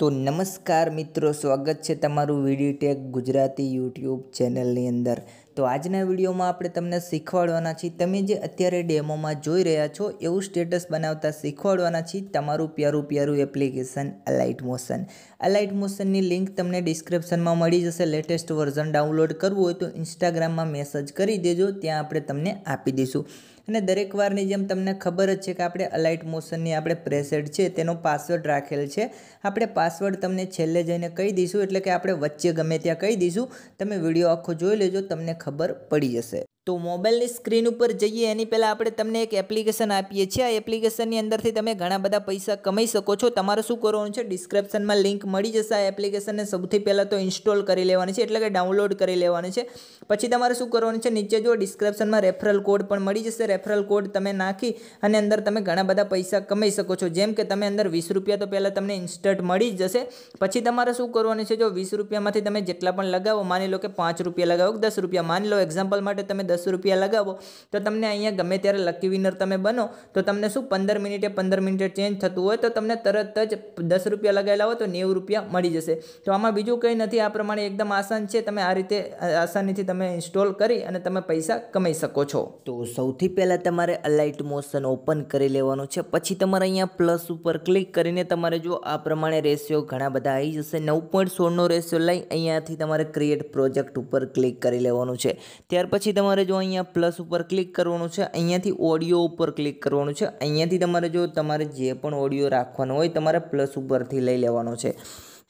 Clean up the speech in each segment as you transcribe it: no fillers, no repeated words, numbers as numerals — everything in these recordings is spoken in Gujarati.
तो नमस्कार मित्रों, स्वागत है तमारू वीडियो टेक गुजराती यूट्यूब चेनलनी अंदर। तो आजना विडियो में आपणे तमने शीखवाडवाना छीए, तमे जे अत्यारे डेमो में जोई रह्या छो एवुं स्टेटस बनावता शीखवाडवाना छीए तमारू प्यारू application Alight Motion. Alight Motion नी लिंक तमने डिस्क्रिप्शन में मळी जशे। लेटेस्ट वर्जन डाउनलॉड करवुं होय तो इंस्टाग्राम में मेसेज करी देजो, त्यां आपणे तमने आपी दईशुं। અને દરેક વારની જેમ તમને ખબર જ છે કે આપણે અલાઇટ મોશનની આપણે પ્રેસેટ છે તેનો પાસવર્ડ રાખેલ છે। આપણે પાસવર્ડ તમને છેલ્લે જઈને કહી દઈશું, એટલે કે આપણે વચ્ચે ગમે ત્યાં કહી દઈશું। તમે વિડીયો આખો જોઈ લેજો, તમને ખબર પડી જશે। તો મોબાઈલની સ્ક્રીન ઉપર જઈએ એની પહેલાં આપણે તમને એક એપ્લિકેશન આપીએ છીએ। આ એપ્લિકેશનની અંદરથી તમે ઘણા બધા પૈસા કમાઈ શકો છો। તમારે શું કરવાનું છે, ડિસ્ક્રિપ્શનમાં લિંક મળી જશે। આ એપ્લિકેશનને સૌથી પહેલાં તો ઇન્સ્ટોલ કરી લેવાની છે, એટલે કે ડાઉનલોડ કરી લેવાની છે। પછી તમારે શું કરવાનું છે, નીચે જો ડિસ્ક્રિપ્શનમાં રેફરલ કોડ પણ મળી જશે। રેફરલ કોડ તમે નાખી અને અંદર તમે ઘણા બધા પૈસા કમાઈ શકો છો। જેમ કે તમે અંદર 20 રૂપિયા તો પહેલાં તમને ઇન્સ્ટન્ટ મળી જ જશે। પછી તમારે શું કરવાનું છે, જો 20 રૂપિયામાંથી તમે જેટલા પણ લગાવો, માની લો કે 5 રૂપિયા લગાવો, 10 રૂપિયા, માની લો એક્ઝામ્પલ માટે તમે 10 રૂપિયા લગાવો તો તમને અહીંયા ગમે ત્યારે લકી વિનર તમે બનો તો તમને શું 15 મિનિટે ચેન્જ થતું હોય તો તમને તરત જ 10 રૂપિયા લગાવેલા હોય તો 90 રૂપિયા મળી જશે। તો આમાં બીજું કંઈ નથી, આ પ્રમાણે એકદમ આસાન છે। તમે આ રીતે આસાનીથી તમે ઇન્સ્ટોલ કરી અને તમે પૈસા કમાઈ શકો છો। તો સૌથી પહેલાં તમારે અલાઇટ મોશન ઓપન કરી લેવાનું છે। પછી તમારે અહીંયા પ્લસ ઉપર ક્લિક કરીને તમારે જો આ પ્રમાણે રેશિયો ઘણા બધા આવી જશે। 9.16નો રેશિયો લઈ અહીંયાથી તમારે ક્રિએટ પ્રોજેક્ટ ઉપર ક્લિક કરી લેવાનું છે। ત્યાર પછી તમારે જો અહીંયા પ્લસ ઉપર ક્લિક કરવાનું છે, અહીંયાથી ઓડિયો ઉપર ક્લિક કરવાનું છે। અહીંયાથી તમારે જો તમારે જે પણ ઓડિયો રાખવાનો હોય તમારે પ્લસ ઉપરથી લઈ લેવાનો છે।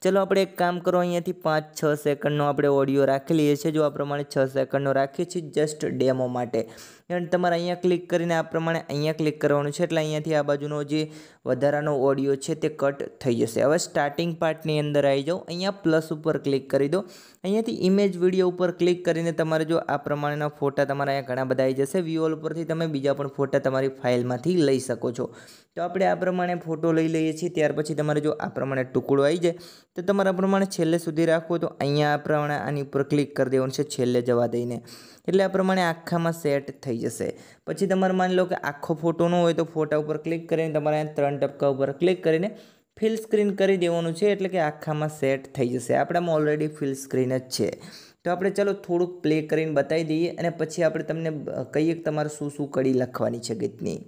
ચલો આપણે એક કામ કરો, અહીંયાથી 5-6 સેકન્ડનો આપણે ઓડિયો રાખી લઈએ છીએ। જો આ પ્રમાણે 6 સેકન્ડનો રાખીએ છીએ જસ્ટ ડેમો માટે। એન્ડ તમારે અહીંયા ક્લિક કરીને આ પ્રમાણે અહીંયા ક્લિક કરવાનું છે, એટલે અહીંયાથી આ બાજુનો જે વધારાનો ઓડિયો છે તે કટ થઈ જશે। હવે સ્ટાર્ટિંગ પાર્ટની અંદર આવી જાઓ, અહીંયા પ્લસ ઉપર ક્લિક કરી દો। અહીંયાથી ઇમેજ વિડીયો ઉપર ક્લિક કરીને તમારે જો આ પ્રમાણેના ફોટા તમારા અહીંયા ઘણા બધા આવી જશે। વ્યૂ ઓલ પરથી તમે બીજા પણ ફોટા તમારી ફાઇલમાંથી લઈ શકો છો। તો આપણે આ પ્રમાણે ફોટો લઈ લઈએ છીએ। ત્યાર પછી તમારે જો આ પ્રમાણે ટુકડો આવી જાય તો તમારા પ્રમાણે છેલ્લે સુધી રાખવો તો અહીંયા આ પ્રમાણે આની ઉપર ક્લિક કરી દેવાનું છે છેલ્લે જવા દઈને, એટલે આ પ્રમાણે આખામાં સેટ થઈ જશે। પછી તમારે માની લો કે આખો ફોટો ન હોય તો ફોટા ઉપર ક્લિક કરીને તમારે 3 ટપકા ઉપર ક્લિક કરીને ફિલ સ્ક્રીન કરી દેવાનું છે, એટલે કે આખામાં સેટ થઈ જશે। આપણામાં ઓલરેડી ફિલ સ્ક્રીન જ છે। તો આપણે ચલો થોડુંક પ્લે કરીને બતાવી દઈએ અને પછી આપણે તમને કહીએ કે તમારે શું શું કડી લખવાની છે ગીતની।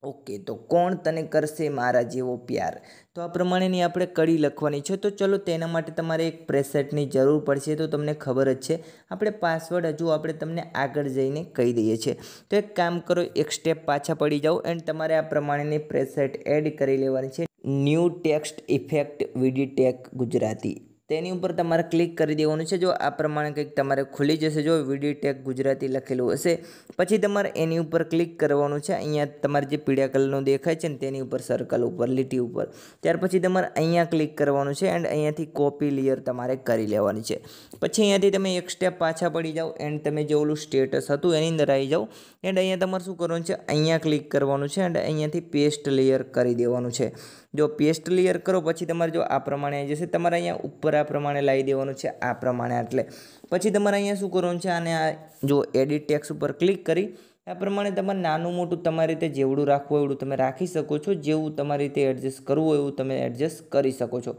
ઓકે, તો કોણ તને કરશે મારા જેવો પ્યાર, તો આ પ્રમાણેની આપણે કડી લખવાની છે। તો ચલો તેના માટે તમારે એક પ્રેસેટની જરૂર પડશે, તો તમને ખબર જ છે। આપણે પાસવર્ડ હજુ આપણે તમને આગળ જઈને કહી દઈએ છીએ। તો એક કામ કરો, એક સ્ટેપ પાછા પડી જાઓ એન્ડ તમારે આ પ્રમાણેની પ્રેસેટ એડ કરી લેવાની છે। New text effect Vidi Tech Gujarati, તેની ઉપર તમારે ક્લિક કરી દેવાનું છે। જો આ પ્રમાણે કંઈક તમારે ખુલી જશે, જો વિડી ટેક ગુજરાતી લખેલું હશે પછી તમારે એની ઉપર ક્લિક કરવાનું છે। અહીંયા તમારે જે પીળા કલરનું દેખાય છે ને તેની ઉપર સર્કલ ઉપર લીટી ઉપર, ત્યાર પછી તમારે અહીંયા ક્લિક કરવાનું છે એન્ડ અહીંયાથી કોપી લેયર તમારે કરી લેવાની છે। પછી અહીંયાથી તમે એક સ્ટેપ પાછા પડી જાઓ એન્ડ તમે જે ઓલું સ્ટેટસ હતું એની અંદર આવી જાઓ એન્ડ અહીંયા તમારે શું કરવાનું છે, અહીંયા ક્લિક કરવાનું છે એન્ડ અહીંયાથી પેસ્ટ લેયર કરી દેવાનું છે। જો પેસ્ટ લેયર કરો પછી તમારે જો આ પ્રમાણે આવી જશે, તમારે અહીંયા ઉપર આ પ્રમાણે લાવી દેવાનું છે આ પ્રમાણે। એટલે પછી તમારે અહીંયા શું કરવાનું છે, આને આ જો એડિટ ટેક્સ્ટ ઉપર ક્લિક કરી આ પ્રમાણે તમારે નાનું મોટું તમારી રીતે જેવડું રાખવું હોય એવું તમે રાખી શકો છો। જેવું તમારી રીતે એડજસ્ટ કરવું હોય એવું તમે એડજસ્ટ કરી શકો છો।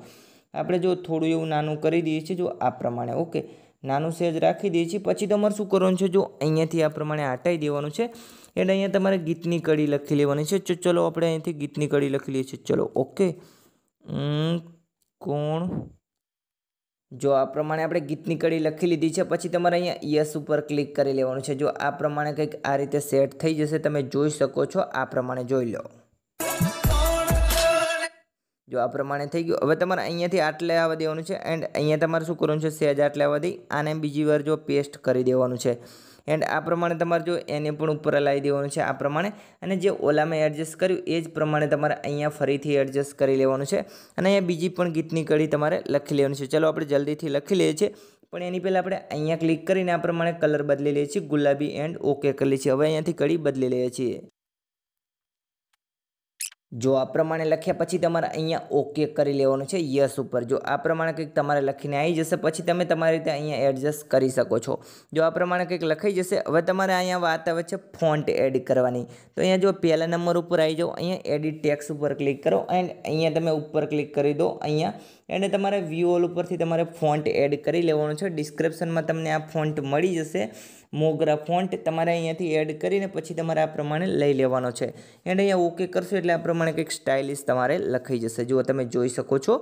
આપણે જો થોડું એવું નાનું કરી દઈએ છીએ જો આ પ્રમાણે, ઓકે, નાનું સેજ રાખી દઈએ છીએ। પછી તમારે શું કરવાનું છે, જો અહીંયાથી આ પ્રમાણે હટાવી દેવાનું છે એન્ડ અહીંયા તમારે ગીતની કડી લખી લેવાની છે। તો ચલો આપણે અહીંયાથી ગીતની કડી લખી લઈએ છીએ। ચલો ઓકે, કોણ, જો આ પ્રમાણે આપણે ગીતની કડી લખી લીધી છે। પછી તમારે અહીંયા યસ ઉપર ક્લિક કરી લેવાનું છે। જો આ પ્રમાણે કંઈક આ રીતે સેટ થઈ જશે, તમે જોઈ શકો છો, આ પ્રમાણે જોઈ લો। જો આ પ્રમાણે થઈ ગયું, હવે તમારે અહીંયાથી આટલે આવવા દેવાનું છે એન્ડ અહીંયા તમારે શું કરવાનું છે, સહેજ આટલે આવવા દઈ આને બીજી વાર જો પેસ્ટ કરી દેવાનું છે એન્ડ આ પ્રમાણે તમારે જો એને પણ ઉપર લાવી દેવાનું છે આ પ્રમાણે, અને જે ઓલામાં એડજસ્ટ કર્યું એ જ પ્રમાણે તમારે અહીંયા ફરીથી એડજસ્ટ કરી લેવાનું છે અને અહીંયા બીજી પણ ગીતની કડી તમારે લખી લેવાની છે। ચલો આપણે જલ્દીથી લખી લઈએ છીએ, પણ એની પહેલાં આપણે અહીંયા ક્લિક કરીને આ પ્રમાણે કલર બદલી લઈએ છીએ, ગુલાબી એન્ડ ઓકે કરી લઈએ છીએ। હવે અહીંયાથી કડી બદલી લઈએ છીએ। જો આ પ્રમાણે લખ્યા પછી તમારે અહીંયા ઓકે કરી લેવાનું છે યસ ઉપર. જો આ પ્રમાણે કંઈક તમારે લખીને આવી જશે પછી તમે તમારી રીતે અહીંયા એડજસ્ટ કરી શકો છો. જો આ પ્રમાણે કંઈક લખાઈ જશે હવે તમારે અહીંયા વાત આવે છે ફોન્ટ એડ કરવાની. તો અહીંયા જો પહેલા નંબર ઉપર આવી જાઓ, અહીંયા એડિટ ટેક્સ્ટ ઉપર ક્લિક કરો એન્ડ અહીંયા તમે ઉપર ક્લિક કરી દો અહીંયા. અને તમારે વ્યૂ ઓલ ઉપરથી તમારે ફોન્ટ એડ કરી લેવાનું છે. ડિસ્ક્રિપ્શનમાં તમને આ ફોન્ટ મળી જશે, મોગરા ફોન્ટ. તમારે અહીંયાથી એડ કરીને પછી તમારે આ પ્રમાણે લઈ લેવાનો છે. એન્ડ અહીંયા ઓકે કરશો એટલે આ પ્રમાણે કંઈક સ્ટાઇલિશ તમારે લખાઈ જશે. જો તમે જોઈ શકો છો.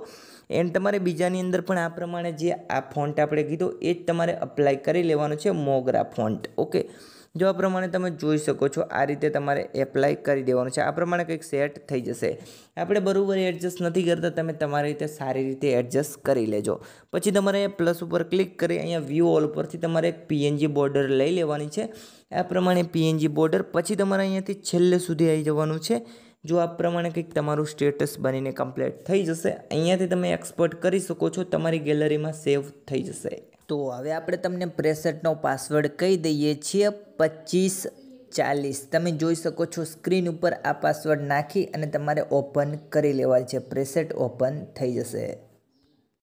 એન્ડ તમારે બીજાની અંદર પણ આ પ્રમાણે જે આ ફોન્ટ આપણે કીધો એ જ તમારે અપ્લાય કરી લેવાનો છે, મોગરા ફોન્ટ. ઓકે, જો આ પ્રમાણે તમે જોઈ શકો છો આ રીતે તમારે એપ્લાય કરી દેવાનું છે. આ પ્રમાણે કંઈક સેટ થઈ જશે. આપણે બરાબર એડજસ્ટ નથી કરતા, તમે તમારી રીતે સારી રીતે એડજસ્ટ કરી લેજો. પછી તમારે પ્લસ ઉપર ક્લિક કરી અહીંયા વ્યૂ ઓલ પરથી તમારે એક પીએનજી બોર્ડર લઈ લેવાની છે. આ પ્રમાણે પીએનજી બોર્ડર પછી તમારે અહીંયાથી છેલ્લે સુધી આવી જવાનું છે. જો આ પ્રમાણે કંઈક તમારું સ્ટેટસ બનીને કમ્પ્લીટ થઈ જશે. અહીંયાથી તમે એક્સપોર્ટ કરી શકો છો, તમારી ગેલેરીમાં સેવ થઈ જશે. તો હવે આપણે તમને પ્રેસેટનો પાસવર્ડ કહી દઈએ છીએ, 2540. તમે જોઈ શકો છો સ્ક્રીન ઉપર આ પાસવર્ડ નાખી અને તમારે ઓપન કરી લેવા છે. પ્રેસેટ ઓપન થઈ જશે.